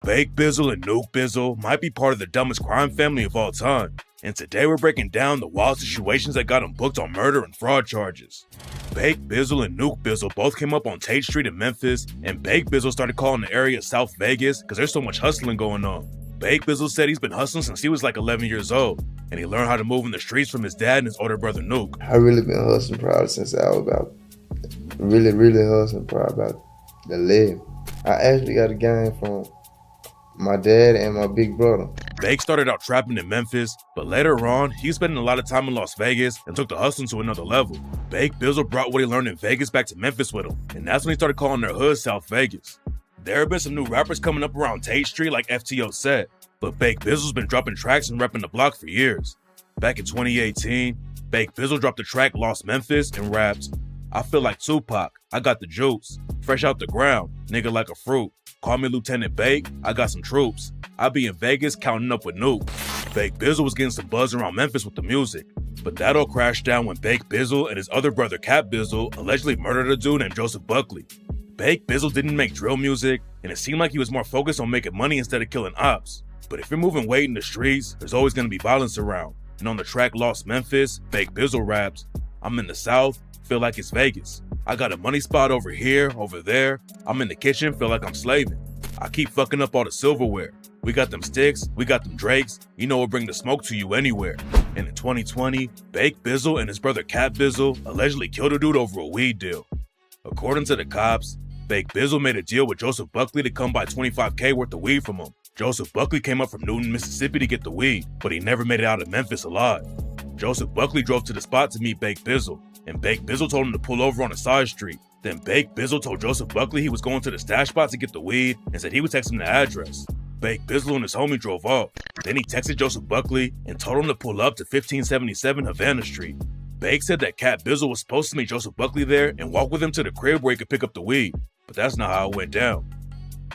Bake Bizzle and Nuke Bizzle might be part of the dumbest crime family of all time, and today we're breaking down the wild situations that got them booked on murder and fraud charges. Bake Bizzle and Nuke Bizzle both came up on Tate Street in Memphis, and Bake Bizzle started calling the area South Vegas because there's so much hustling going on. Bake Bizzle said he's been hustling since he was like 11 years old, and he learned how to move in the streets from his dad and his older brother Nuke. I really been hustling probably since I was about, really hustling probably about 11. I actually got a game from my dad and my big brother. Bake started out trapping in Memphis, but later on, he was spending a lot of time in Las Vegas and took the hustling to another level. Bake Bizzle brought what he learned in Vegas back to Memphis with him, and that's when he started calling their hood South Vegas. There have been some new rappers coming up around Tate Street like FTO said, but Bake Bizzle's been dropping tracks and repping the block for years. Back in 2018, Bake Bizzle dropped the track Lost Memphis and rapped, "I feel like Tupac, I got the juice, fresh out the ground, nigga like a fruit. Call me Lieutenant Bake, I got some troops. I be in Vegas counting up with Nuke." Bake Bizzle was getting some buzz around Memphis with the music, but that all crashed down when Bake Bizzle and his other brother Cap Bizzle allegedly murdered a dude named Joseph Buckley. Bake Bizzle didn't make drill music, and it seemed like he was more focused on making money instead of killing ops. But if you're moving weight in the streets, there's always gonna be violence around. And on the track Lost Memphis, Bake Bizzle raps, "I'm in the South, feel like it's Vegas. I got a money spot over here, over there. I'm in the kitchen, feel like I'm slaving. I keep fucking up all the silverware. We got them sticks, we got them drakes. You know we'll bring the smoke to you anywhere." And in 2020, Bake Bizzle and his brother Cap Bizzle allegedly killed a dude over a weed deal. According to the cops, Bake Bizzle made a deal with Joseph Buckley to come buy $25K worth of weed from him. Joseph Buckley came up from Newton, Mississippi to get the weed, but he never made it out of Memphis alive. Joseph Buckley drove to the spot to meet Bake Bizzle, and Bake Bizzle told him to pull over on a side street. Then Bake Bizzle told Joseph Buckley he was going to the stash spot to get the weed and said he would text him the address. Bake Bizzle and his homie drove off. Then he texted Joseph Buckley and told him to pull up to 1577 Havana Street. Bake said that Cap Bizzle was supposed to meet Joseph Buckley there and walk with him to the crib where he could pick up the weed, but that's not how it went down.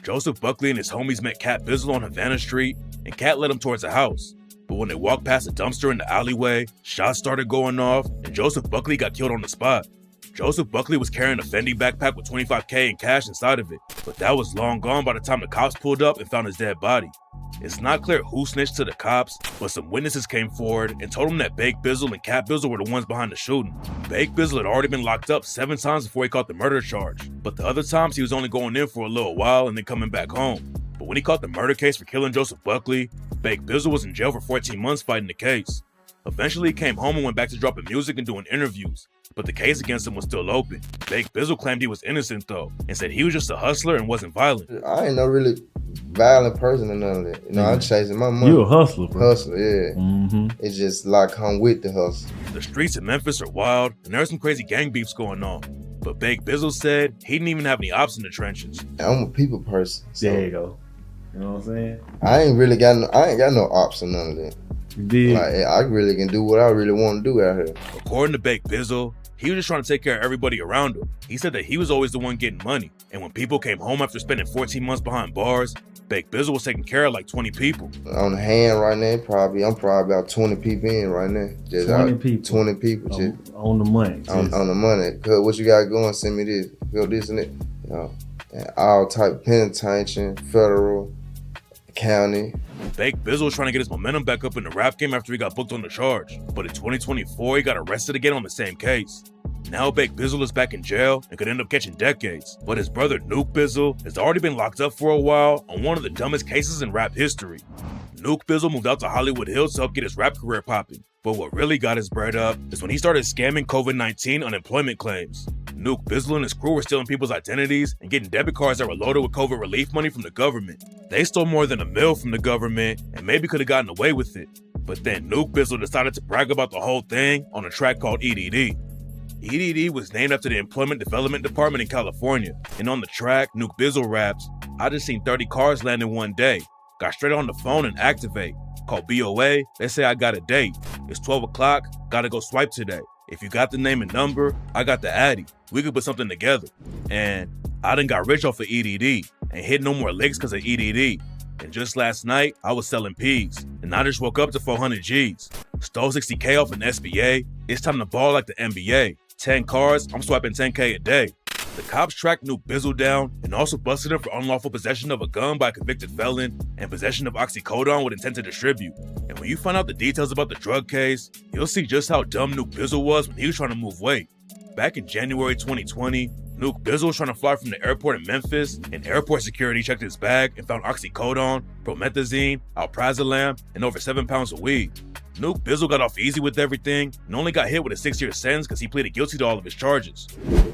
Joseph Buckley and his homies met Cap Bizzle on Havana Street, and Cat led him towards the house. But when they walked past a dumpster in the alleyway, shots started going off, and Joseph Buckley got killed on the spot. Joseph Buckley was carrying a Fendi backpack with $25K in cash inside of it, but that was long gone by the time the cops pulled up and found his dead body. It's not clear who snitched to the cops, but some witnesses came forward and told them that Bake Bizzle and Cap Bizzle were the ones behind the shooting. Bake Bizzle had already been locked up 7 times before he caught the murder charge, but the other times he was only going in for a little while and then coming back home. But when he caught the murder case for killing Joseph Buckley, Bake Bizzle was in jail for 14 months fighting the case. Eventually he came home and went back to dropping music and doing interviews, but the case against him was still open. Bake Bizzle claimed he was innocent though, and said he was just a hustler and wasn't violent. I ain't no really violent person or none of that. You know, I'm chasing my money. You a hustler, bro. Hustler, yeah. It's just like come with the hustle. The streets in Memphis are wild, and there's some crazy gang beefs going on. But Bake Bizzle said he didn't even have any ops in the trenches. I'm a people person. So There you go. You know what I'm saying? I ain't got no ops or none of that. You did. Like, I really can do what I really want to do out here. According to Bake Bizzle, he was just trying to take care of everybody around him. He said that he was always the one getting money, and when people came home after spending 14 months behind bars, Bake Bizzle was taking care of like 20 people. On the hand right now, I'm probably about 20 people in right now. Just 20 people. 20 people. Just on the money. on the money. Cause what you got going, send me this. Go this and that. You know, and all type penitentiary, federal, county. Bake Bizzle was trying to get his momentum back up in the rap game after he got booked on the charge. But in 2024, he got arrested again on the same case. Now Bake Bizzle is back in jail and could end up catching decades. But his brother Nuke Bizzle has already been locked up for a while on one of the dumbest cases in rap history. Nuke Bizzle moved out to Hollywood Hills to help get his rap career popping. But what really got his bread up is when he started scamming COVID-19 unemployment claims. Nuke Bizzle and his crew were stealing people's identities and getting debit cards that were loaded with COVID relief money from the government. They stole more than $1 million from the government and maybe could have gotten away with it. But then Nuke Bizzle decided to brag about the whole thing on a track called EDD. EDD was named after the Employment Development Department in California, and on the track, Nuke Bizzle raps, "I just seen 30 cars land in one day. Got straight on the phone and activate. Call BOA, they say I got a date. It's 12 o'clock, gotta go swipe today. If you got the name and number, I got the Addy. We could put something together." And I done got rich off of EDD, and hit no more licks cause of EDD. And just last night, I was selling peas, and I just woke up to 400 G's. Stole 60K off an SBA, it's time to ball like the NBA. 10 cars, I'm swiping 10K a day. The cops tracked Nuke Bizzle down and also busted him for unlawful possession of a gun by a convicted felon and possession of oxycodone with intent to distribute. And when you find out the details about the drug case, you'll see just how dumb Nuke Bizzle was when he was trying to move weight. Back in January 2020, Nuke Bizzle was trying to fly from the airport in Memphis, and airport security checked his bag and found oxycodone, promethazine, alprazolam, and over 7 pounds of weed. Nuke Bizzle got off easy with everything and only got hit with a 6-year sentence because he pleaded guilty to all of his charges.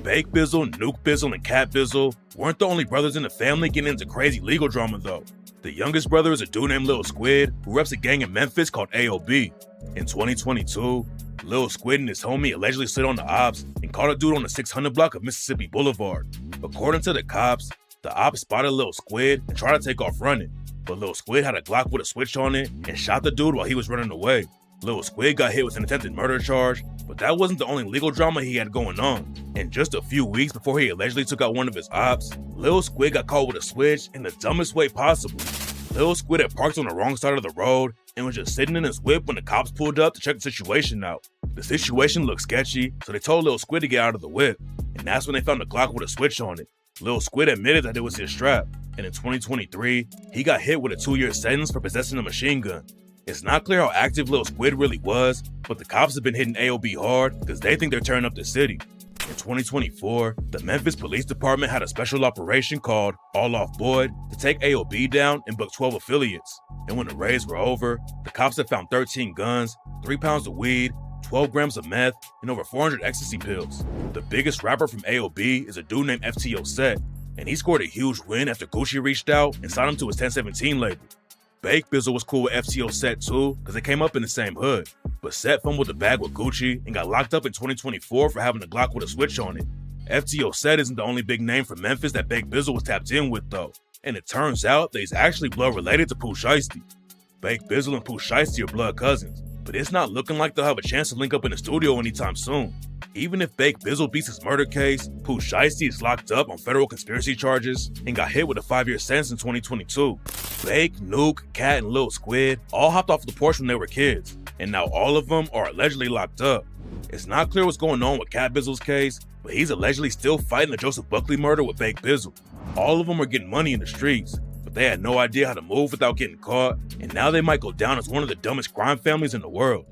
Bake Bizzle, Nuke Bizzle, and Cat Bizzle weren't the only brothers in the family getting into crazy legal drama though. The youngest brother is a dude named Lil Squid who reps a gang in Memphis called AOB. In 2022, Lil Squid and his homie allegedly slid on the ops and caught a dude on the 600 block of Mississippi Boulevard. According to the cops, the ops spotted Lil Squid and tried to take off running, but Lil Squid had a Glock with a switch on it and shot the dude while he was running away. Lil Squid got hit with an attempted murder charge, but that wasn't the only legal drama he had going on. And just a few weeks before he allegedly took out one of his ops, Lil Squid got caught with a switch in the dumbest way possible. Lil Squid had parked on the wrong side of the road and was just sitting in his whip when the cops pulled up to check the situation out. The situation looked sketchy, so they told Lil Squid to get out of the whip, and that's when they found the Glock with a switch on it. Lil Squid admitted that it was his strap, and in 2023, he got hit with a 2-year sentence for possessing a machine gun. It's not clear how active Lil Squid really was, but the cops have been hitting AOB hard because they think they're tearing up the city. In 2024, the Memphis Police Department had a special operation called All Off Boyd to take AOB down and book 12 affiliates. And when the raids were over, the cops had found 13 guns, 3 pounds of weed, 12 grams of meth, and over 400 ecstasy pills. The biggest rapper from AOB is a dude named FTO Set, and he scored a huge win after Gucci reached out and signed him to his 1017 label. Bake Bizzle was cool with FTO Set too, because they came up in the same hood. But Set fumbled the bag with Gucci and got locked up in 2024 for having a Glock with a switch on it. FTO Set isn't the only big name from Memphis that Bake Bizzle was tapped in with though, and it turns out that he's actually blood related to Pooh Shiesty. Bake Bizzle and Pooh Shiesty are blood cousins, but it's not looking like they'll have a chance to link up in the studio anytime soon. Even if Bake Bizzle beats his murder case, Pooh Shiesty is locked up on federal conspiracy charges and got hit with a 5-year sentence in 2022. Bake, Nuke, Cat, and Lil Squid all hopped off the porch when they were kids, and now all of them are allegedly locked up. It's not clear what's going on with Cat Bizzle's case, but he's allegedly still fighting the Joseph Buckley murder with Bake Bizzle. All of them are getting money in the streets, but they had no idea how to move without getting caught, and now they might go down as one of the dumbest crime families in the world.